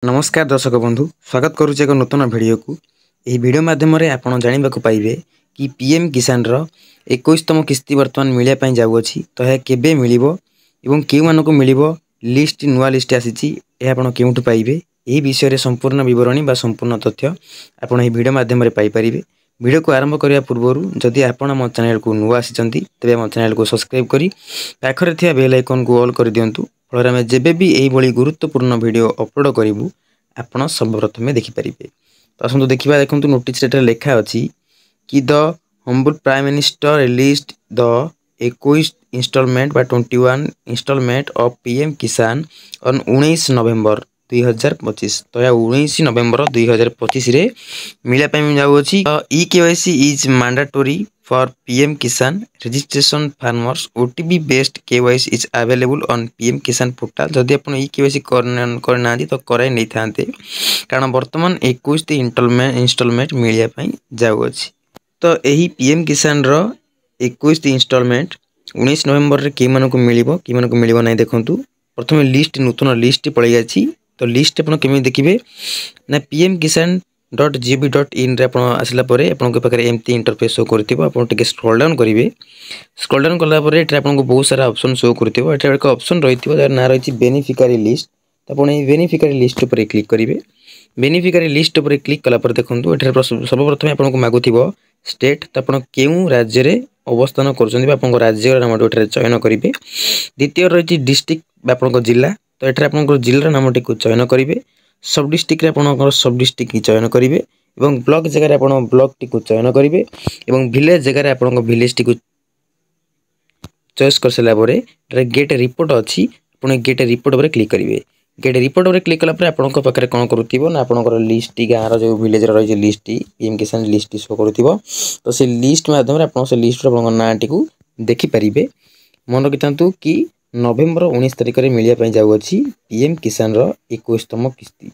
नमस्कार दर्शक बंधु स्वागत करुचे एक नूतन वीडियो को यह वीडियो माध्यम आपण जानवा पाइबे कि पीएम किसान रो 21तम किस्ती वर्तमान मिलने जाऊँगी तो यह केबे मिलिबो एवं केउ मानको मिलिबो लिस्ट नुआ लिस्ट आसीची ए आपण केउठु पाइबे यही विषय रे संपूर्ण विवरणी बा संपूर्ण तथ्य आपण यह वीडियो माध्यम रे पाई परिबे। वीडियो को आरंभ करिया पूर्व जदि आपण मो चैनल को नुआ आसीचंती तबे मो चैनल को सब्सक्राइब करी पाखरे थिया बेल आइकन को ऑल कर दियंतु फल आम जेबे भी यही भली गुरुत्वपूर्ण वीडियो अपलोड करूँ आपण सर्वप्रथमे देखिपारे। तो आसतु देखा देखो नोटिस लेखा अच्छी कि the humble prime minister released the 21 installment बा 21 installment of PM Kisan on 19 नवेम्बर 2025। तो या 19 नवेम्बर 2025 रे मिला जाऊँगी। E KYC is mandatory for PM Kisan registration farmers OTP based KYC is available on PM Kisan portal. जदि आप ई केवाईसी करना तो कराई नहीं था कारण बर्तमान 21 इंस्टॉलमेंट मिलने जाऊँगी। तो यही पीएम किसान रो 21 इंस्टॉलमेंट 19 नवेम्बर रे कि मिलिबो नहीं देखु। प्रथम लिस्ट नूतन लिस्ट पड़े जाछि। तो लिस्ट आप केमी देखिए ना पीएम किसान .gov.in रे आपण आसला परे आपण के पाखरे एमती इंटरफेस शो करथिबो। आपण टिके स्क्रॉल डाउन करिवे। स्क्रॉल डाउन कला परे एटा आपण को बहुत सारा ऑप्शन शो करथिबो। एटा एक ऑप्शन रहिथिबो जार ना रहिछि बेनिफिशियरी लिस्ट। तो आपण ए बेनिफिशियरी लिस्ट पर क्लिक करिवे। बेनिफिशियरी लिस्ट पर क्लिक कला पर देखंतु एटा सर्वप्रथम आपण को मागुथिबो स्टेट। तो आपण केउ राज्य रे अवस्थान करछन्ती बा आपण राज्य नाम एटा चयन करिवे। द्वितीय रहिछि डिस्ट्रिक्ट आपण को जिल्ला। तो एटा आपण को जिल्ला नाम टिको चयन करिवे। सब डिस्ट्रिक्ट रे आपण सब डिस्ट्रिक्ट की चयन करिवे एवं ब्लॉक जगह रे आपण ब्लॉक टी को चयन करिवे एवं विलेज जगह रे आपण विलेज टी को चॉइस कर सला परे गेट रिपोर्ट अछि। आपण गेट रिपोर्ट पर क्लिक करिवे। गेट रिपोर्ट पर क्लिक कला परे आपण को पाखरे कोन करूथिबो ना आपण लिस्ट टी गाँव जो विलेज रे रही लिस्ट टी पीएम किसान लिस्ट शो करूथिबो। तो से लिस्ट माध्यम रे आपण से लिस्ट रो आपण नाम टी को देखि परिबे। मन रखिथांतु कि नवेम्बर 19 तारिख में मिलने जाऊँगी पीएम किसान रो 21तम किस्ती।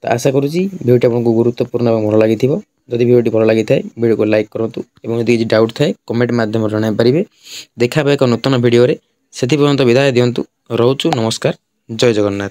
तो आशा करुँची वीडियो आपको गुरुत्वपूर्ण और भल लगी। जदि वीडियो भल लगी था वीडियो को लाइक करूँ और यदि किसी डाउट थाए कमेंट माध्यम जन पारे। देखा एक नूतन वीडियो से पर्यंत विदाय दिंतु। रोचु नमस्कार। जय जगन्नाथ।